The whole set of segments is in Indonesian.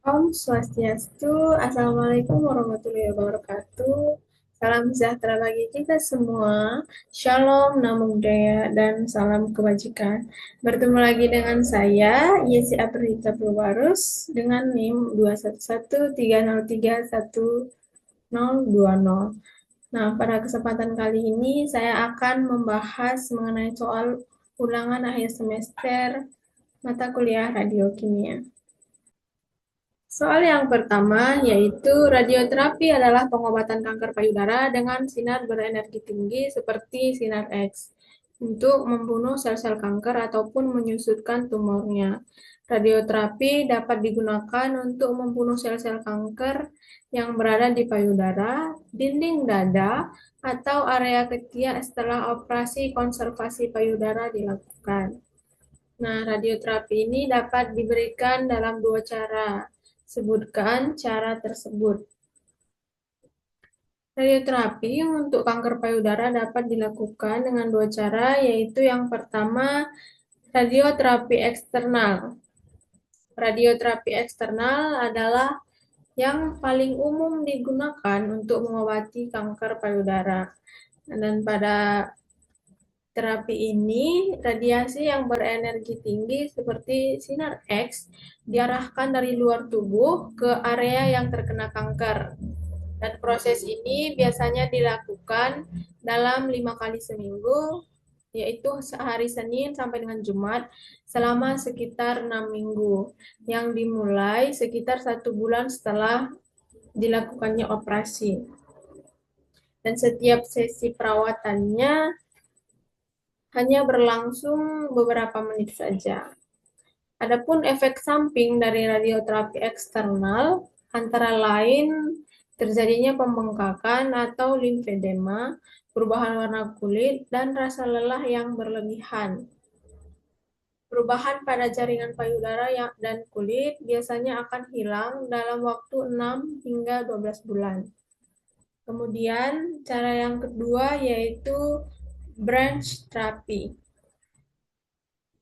Om Swastiastu, Assalamualaikum warahmatullahi wabarakatuh. Salam sejahtera bagi kita semua. Shalom, Namo Buddhaya, dan salam kebajikan. Bertemu lagi dengan saya, Yesi Aprita Purbarus, dengan NIM 21130310020. Nah, pada kesempatan kali ini saya akan membahas mengenai soal ulangan akhir semester mata kuliah radiokimia. Soal yang pertama yaitu radioterapi adalah pengobatan kanker payudara dengan sinar berenergi tinggi seperti sinar X untuk membunuh sel-sel kanker ataupun menyusutkan tumornya. Radioterapi dapat digunakan untuk membunuh sel-sel kanker yang berada di payudara, dinding dada, atau area ketiak setelah operasi konservasi payudara dilakukan. Nah, radioterapi ini dapat diberikan dalam dua cara. Sebutkan cara tersebut. Radioterapi untuk kanker payudara dapat dilakukan dengan dua cara, yaitu yang pertama, radioterapi eksternal. Radioterapi eksternal adalah yang paling umum digunakan untuk mengobati kanker payudara. Dan pada terapi ini, radiasi yang berenergi tinggi seperti sinar X diarahkan dari luar tubuh ke area yang terkena kanker. Dan proses ini biasanya dilakukan dalam 5 kali seminggu, yaitu hari Senin sampai dengan Jumat, selama sekitar 6 minggu, yang dimulai sekitar 1 bulan setelah dilakukannya operasi. Dan setiap sesi perawatannya hanya berlangsung beberapa menit saja. Adapun efek samping dari radioterapi eksternal antara lain terjadinya pembengkakan atau limfedema, perubahan warna kulit, dan rasa lelah yang berlebihan. Perubahan pada jaringan payudara dan kulit biasanya akan hilang dalam waktu 6 hingga 12 bulan. Kemudian cara yang kedua yaitu branch therapy.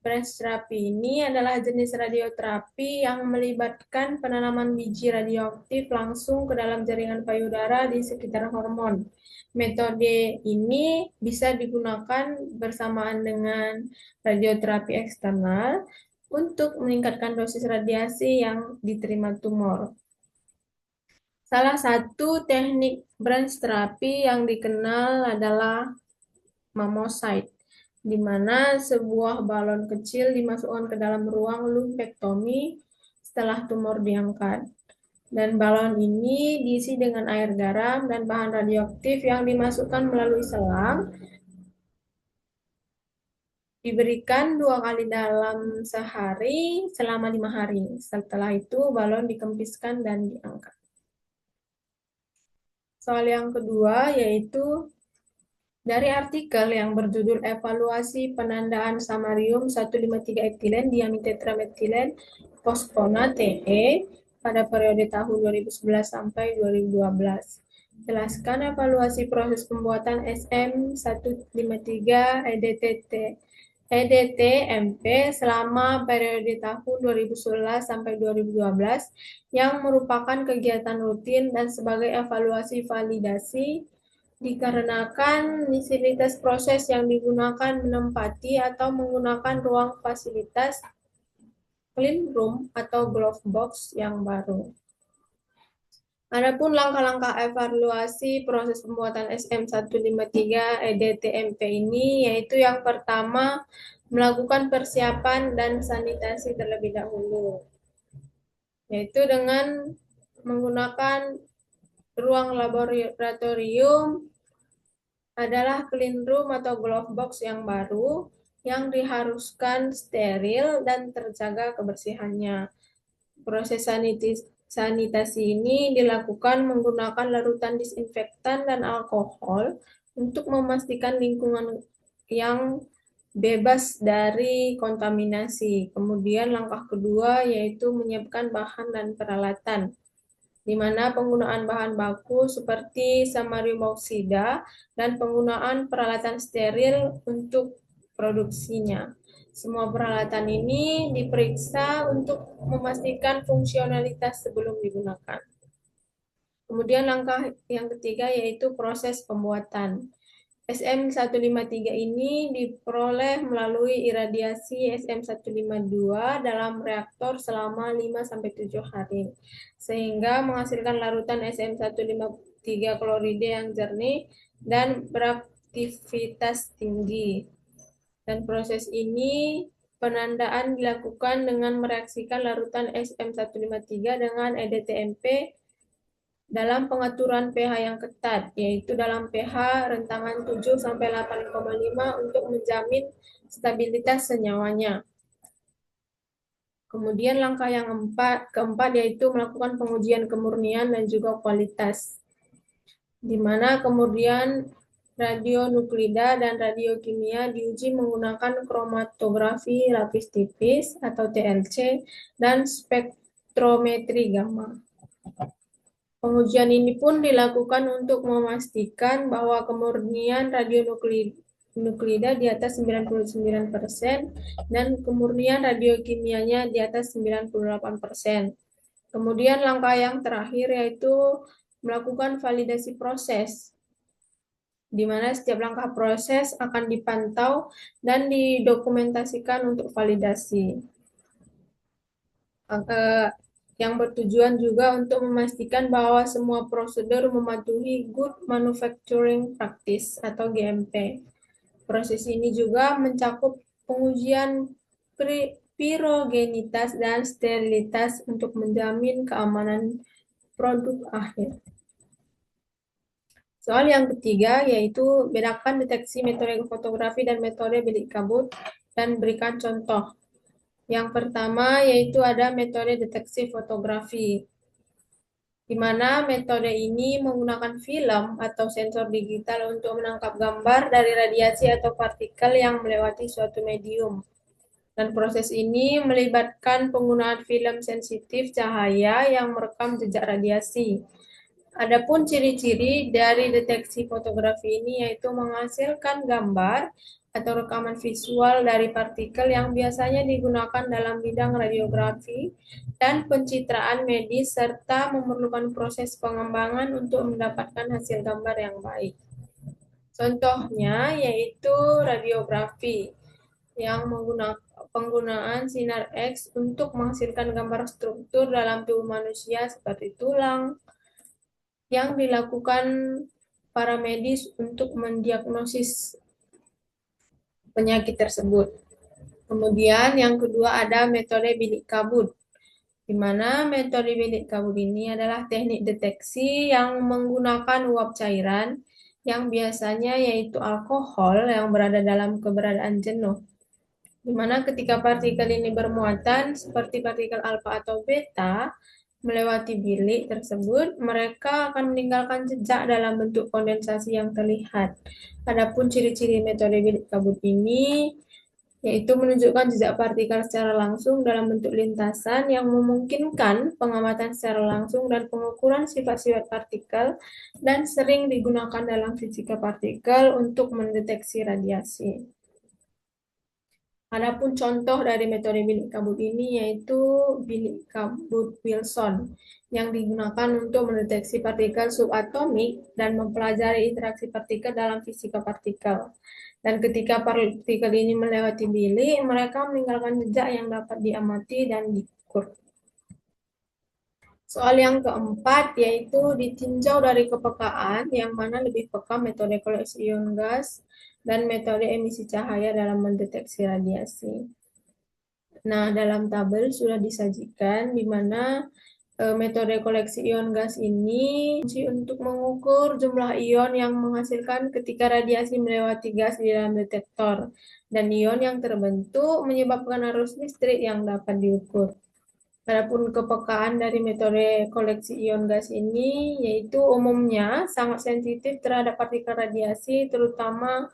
Branch therapy ini adalah jenis radioterapi yang melibatkan penanaman biji radioaktif langsung ke dalam jaringan payudara di sekitar hormon. Metode ini bisa digunakan bersamaan dengan radioterapi eksternal untuk meningkatkan dosis radiasi yang diterima tumor. Salah satu teknik branch therapy yang dikenal adalah mammosite, di mana sebuah balon kecil dimasukkan ke dalam ruang lumpektomi setelah tumor diangkat. Dan balon ini diisi dengan air garam dan bahan radioaktif yang dimasukkan melalui selang, diberikan 2 kali dalam sehari selama 5 hari. Setelah itu balon dikempiskan dan diangkat. Soal yang kedua yaitu dari artikel yang berjudul Evaluasi Penandaan Samarium 153 etilen diamitetramethilen fosfonat TE pada periode tahun 2011 sampai 2012. Jelaskan evaluasi proses pembuatan SM153 EDT-MP selama periode tahun 2011 sampai 2012 yang merupakan kegiatan rutin dan sebagai evaluasi validasi dikarenakan fasilitas proses yang digunakan menempati atau menggunakan ruang fasilitas clean room atau glove box yang baru. Adapun langkah-langkah evaluasi proses pembuatan SM153 EDTMP ini yaitu yang pertama melakukan persiapan dan sanitasi terlebih dahulu, yaitu dengan menggunakan ruang laboratorium adalah clean room atau glove box yang baru yang diharuskan steril dan terjaga kebersihannya. Proses sanitasi ini dilakukan menggunakan larutan disinfektan dan alkohol untuk memastikan lingkungan yang bebas dari kontaminasi. Kemudian langkah kedua yaitu menyiapkan bahan dan peralatan, di mana penggunaan bahan baku seperti samarium oksida dan penggunaan peralatan steril untuk produksinya. Semua peralatan ini diperiksa untuk memastikan fungsionalitas sebelum digunakan. Kemudian langkah yang ketiga yaitu proses pembuatan. SM153 ini diperoleh melalui iradiasi SM152 dalam reaktor selama 5-7 hari, sehingga menghasilkan larutan SM153 klorida yang jernih dan beraktivitas tinggi. Dan proses ini penandaan dilakukan dengan mereaksikan larutan SM153 dengan EDTMP dalam pengaturan pH yang ketat, yaitu dalam pH rentangan 7-8,5 untuk menjamin stabilitas senyawanya. Kemudian langkah yang keempat yaitu melakukan pengujian kemurnian dan juga kualitas, di mana kemudian radionuklida dan radiokimia diuji menggunakan kromatografi lapis tipis atau TLC dan spektrometri gamma. Pengujian ini pun dilakukan untuk memastikan bahwa kemurnian radionuklida di atas 99% dan kemurnian radiokimianya di atas 98%. Kemudian langkah yang terakhir yaitu melakukan validasi proses, di mana setiap langkah proses akan dipantau dan didokumentasikan untuk validasi. Yang bertujuan juga untuk memastikan bahwa semua prosedur mematuhi Good Manufacturing Practice atau GMP. Proses ini juga mencakup pengujian pirogenitas dan sterilitas untuk menjamin keamanan produk akhir. Soal yang ketiga yaitu bedakan deteksi metode fotografi dan metode bilik kabut dan berikan contoh. Yang pertama yaitu ada metode deteksi fotografi, di mana metode ini menggunakan film atau sensor digital untuk menangkap gambar dari radiasi atau partikel yang melewati suatu medium. Dan proses ini melibatkan penggunaan film sensitif cahaya yang merekam jejak radiasi. Adapun ciri-ciri dari deteksi fotografi ini yaitu menghasilkan gambar atau rekaman visual dari partikel yang biasanya digunakan dalam bidang radiografi dan pencitraan medis serta memerlukan proses pengembangan untuk mendapatkan hasil gambar yang baik. Contohnya yaitu radiografi yang menggunakan penggunaan sinar X untuk menghasilkan gambar struktur dalam tubuh manusia seperti tulang, yang dilakukan para medis untuk mendiagnosis penyakit tersebut. Kemudian yang kedua ada metode bilik kabut, di mana metode bilik kabut ini adalah teknik deteksi yang menggunakan uap cairan yang biasanya yaitu alkohol yang berada dalam keberadaan jenuh, di mana ketika partikel ini bermuatan seperti partikel alfa atau beta melewati bilik tersebut, mereka akan meninggalkan jejak dalam bentuk kondensasi yang terlihat. Adapun ciri-ciri metode bilik kabut ini yaitu menunjukkan jejak partikel secara langsung dalam bentuk lintasan yang memungkinkan pengamatan secara langsung dan pengukuran sifat-sifat partikel, dan sering digunakan dalam fisika partikel untuk mendeteksi radiasi. Adapun contoh dari metode bilik kabut ini yaitu bilik kabut Wilson yang digunakan untuk mendeteksi partikel subatomik dan mempelajari interaksi partikel dalam fisika partikel. Dan ketika partikel ini melewati bilik, mereka meninggalkan jejak yang dapat diamati dan diukur. Soal yang keempat yaitu ditinjau dari kepekaan, yang mana lebih peka metode koleksi ion gas dan metode emisi cahaya dalam mendeteksi radiasi. Nah, dalam tabel sudah disajikan di mana metode koleksi ion gas ini untuk mengukur jumlah ion yang menghasilkan ketika radiasi melewati gas di dalam detektor, dan ion yang terbentuk menyebabkan arus listrik yang dapat diukur. Adapun kepekaan dari metode koleksi ion gas ini yaitu umumnya sangat sensitif terhadap partikel radiasi, terutama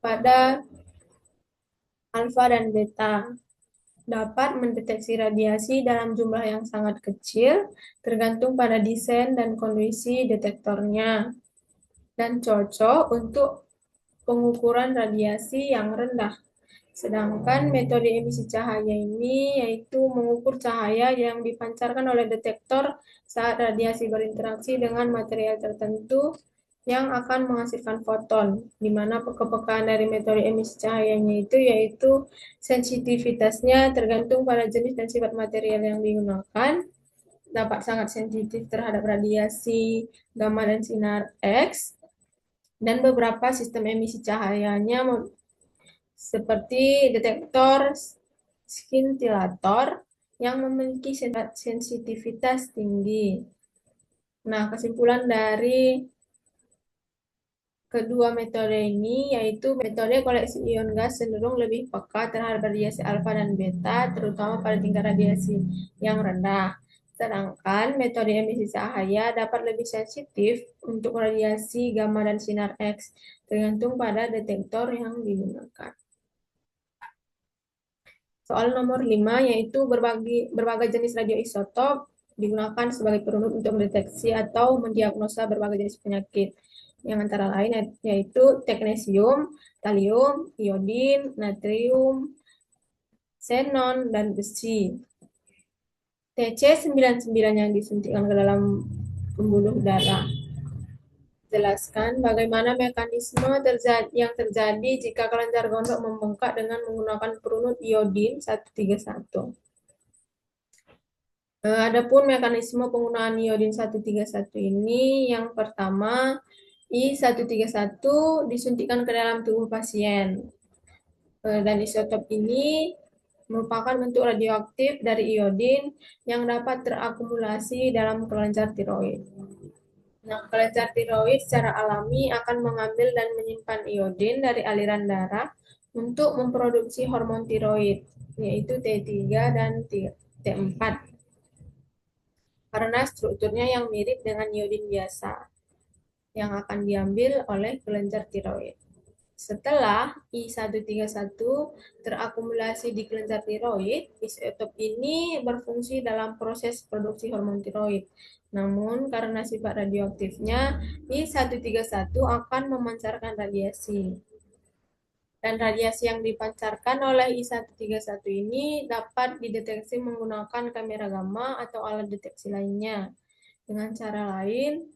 pada alfa dan beta. Dapat mendeteksi radiasi dalam jumlah yang sangat kecil, tergantung pada desain dan kondisi detektornya, dan cocok untuk pengukuran radiasi yang rendah. Sedangkan metode emisi cahaya ini yaitu mengukur cahaya yang dipancarkan oleh detektor saat radiasi berinteraksi dengan material tertentu yang akan menghasilkan foton, di mana kepekaan dari metode emisi cahayanya itu yaitu sensitivitasnya tergantung pada jenis dan sifat material yang digunakan, dapat sangat sensitif terhadap radiasi gamma dan sinar X, dan beberapa sistem emisi cahayanya seperti detektor skintilator yang memiliki sensitivitas tinggi. Nah, kesimpulan dari kedua metode ini yaitu metode koleksi ion gas cenderung lebih peka terhadap radiasi alfa dan beta, terutama pada tingkat radiasi yang rendah. Sedangkan metode emisi cahaya dapat lebih sensitif untuk radiasi gamma dan sinar X, tergantung pada detektor yang digunakan. Soal nomor 5 yaitu berbagai jenis radioisotop digunakan sebagai perunut untuk mendeteksi atau mendiagnosa berbagai jenis penyakit. Yang antara lain yaitu teknesium, talium, iodin, natrium, xenon, dan besi. TC99 yang disuntikkan ke dalam pembuluh darah. Jelaskan bagaimana mekanisme yang terjadi jika kelenjar gondok membengkak dengan menggunakan perunut iodin 131. Adapun mekanisme penggunaan iodin 131 ini, yang pertama, I131 disuntikkan ke dalam tubuh pasien. Dan isotop ini merupakan bentuk radioaktif dari iodin yang dapat terakumulasi dalam kelenjar tiroid. Nah, kelenjar tiroid secara alami akan mengambil dan menyimpan iodin dari aliran darah untuk memproduksi hormon tiroid, yaitu T3 dan T4. Karena strukturnya yang mirip dengan iodin biasa yang akan diambil oleh kelenjar tiroid. Setelah I131 terakumulasi di kelenjar tiroid, isotop ini berfungsi dalam proses produksi hormon tiroid. Namun, karena sifat radioaktifnya, I131 akan memancarkan radiasi. Dan radiasi yang dipancarkan oleh I131 ini dapat dideteksi menggunakan kamera gamma atau alat deteksi lainnya. Dengan cara lain,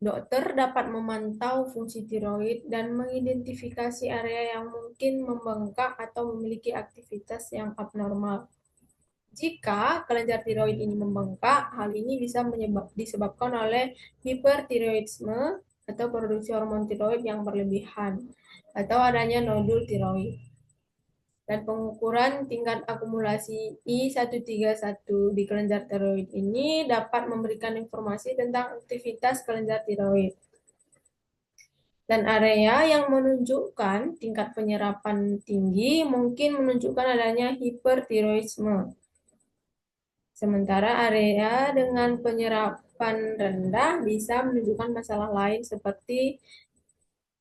dokter dapat memantau fungsi tiroid dan mengidentifikasi area yang mungkin membengkak atau memiliki aktivitas yang abnormal. Jika kelenjar tiroid ini membengkak, hal ini bisa disebabkan oleh hipertiroidisme atau produksi hormon tiroid yang berlebihan atau adanya nodul tiroid. Dan pengukuran tingkat akumulasi I131 di kelenjar tiroid ini dapat memberikan informasi tentang aktivitas kelenjar tiroid. Dan area yang menunjukkan tingkat penyerapan tinggi mungkin menunjukkan adanya hipertiroidisme. Sementara area dengan penyerapan rendah bisa menunjukkan masalah lain seperti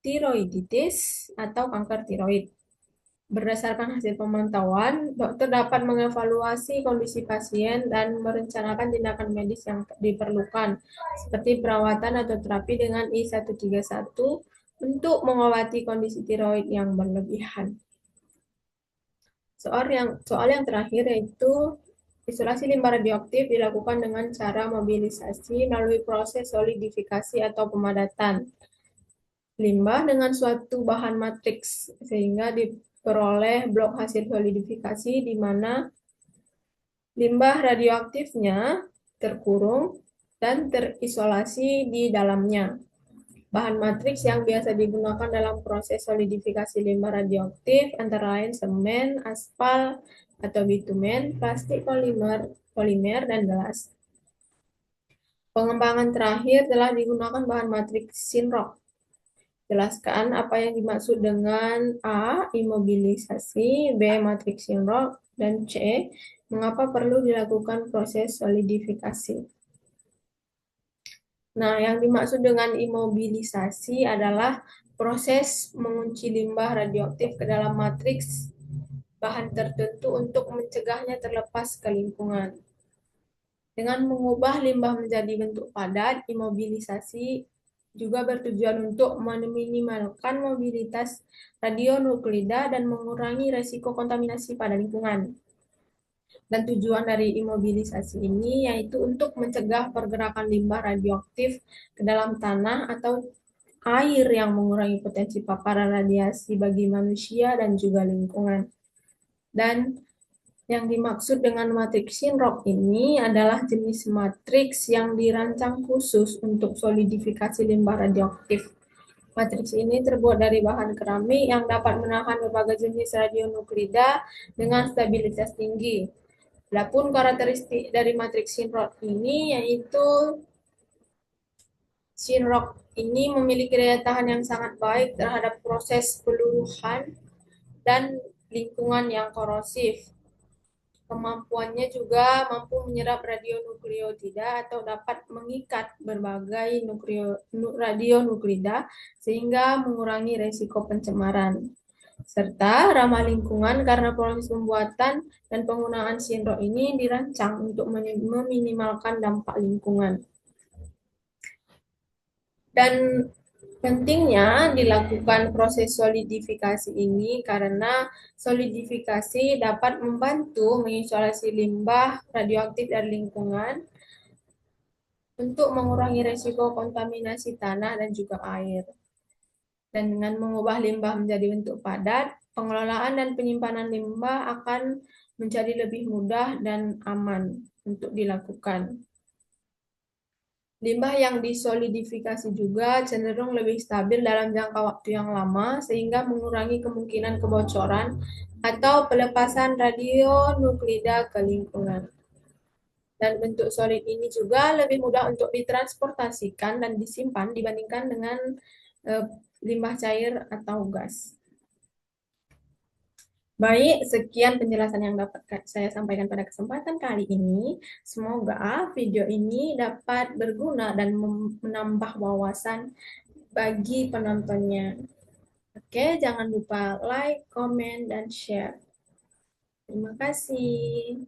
tiroiditis atau kanker tiroid. Berdasarkan hasil pemantauan, dokter dapat mengevaluasi kondisi pasien dan merencanakan tindakan medis yang diperlukan, seperti perawatan atau terapi dengan I131 untuk mengobati kondisi tiroid yang berlebihan. Soal yang terakhir yaitu isolasi limbah radioaktif dilakukan dengan cara mobilisasi melalui proses solidifikasi atau pemadatan limbah dengan suatu bahan matriks sehingga diperoleh blok hasil solidifikasi di mana limbah radioaktifnya terkurung dan terisolasi di dalamnya. Bahan matriks yang biasa digunakan dalam proses solidifikasi limbah radioaktif antara lain semen, aspal atau bitumen, plastik polimer, dan gelas. Pengembangan terakhir telah digunakan bahan matriks Synroc. Jelaskan apa yang dimaksud dengan A. Imobilisasi, B. Matriks Synroc, dan C. Mengapa perlu dilakukan proses solidifikasi. Nah, yang dimaksud dengan imobilisasi adalah proses mengunci limbah radioaktif ke dalam matriks bahan tertentu untuk mencegahnya terlepas ke lingkungan. Dengan mengubah limbah menjadi bentuk padat, imobilisasi juga bertujuan untuk meminimalkan mobilitas radionuklida dan mengurangi resiko kontaminasi pada lingkungan. Dan tujuan dari imobilisasi ini yaitu untuk mencegah pergerakan limbah radioaktif ke dalam tanah atau air yang mengurangi potensi paparan radiasi bagi manusia dan juga lingkungan. Dan yang dimaksud dengan matriks Shinrock ini adalah jenis matriks yang dirancang khusus untuk solidifikasi limbah radioaktif. Matriks ini terbuat dari bahan keramik yang dapat menahan berbagai jenis radionuklida dengan stabilitas tinggi. Adapun karakteristik dari matriks Shinrock ini yaitu Shinrock ini memiliki daya tahan yang sangat baik terhadap proses peluruhan dan lingkungan yang korosif. Kemampuannya juga mampu menyerap radionukleotida atau dapat mengikat berbagai radionuklida sehingga mengurangi resiko pencemaran. Serta ramah lingkungan karena proses pembuatan dan penggunaan Shinro ini dirancang untuk meminimalkan dampak lingkungan. Dan pentingnya dilakukan proses solidifikasi ini karena solidifikasi dapat membantu mengisolasi limbah radioaktif dari lingkungan untuk mengurangi risiko kontaminasi tanah dan juga air. Dan dengan mengubah limbah menjadi bentuk padat, pengelolaan dan penyimpanan limbah akan menjadi lebih mudah dan aman untuk dilakukan. Limbah yang disolidifikasi juga cenderung lebih stabil dalam jangka waktu yang lama, sehingga mengurangi kemungkinan kebocoran atau pelepasan radionuklida ke lingkungan. Dan bentuk solid ini juga lebih mudah untuk ditransportasikan dan disimpan dibandingkan dengan limbah cair atau gas. Baik, sekian penjelasan yang dapat saya sampaikan pada kesempatan kali ini. Semoga video ini dapat berguna dan menambah wawasan bagi penontonnya. Oke, jangan lupa like, comment, dan share. Terima kasih.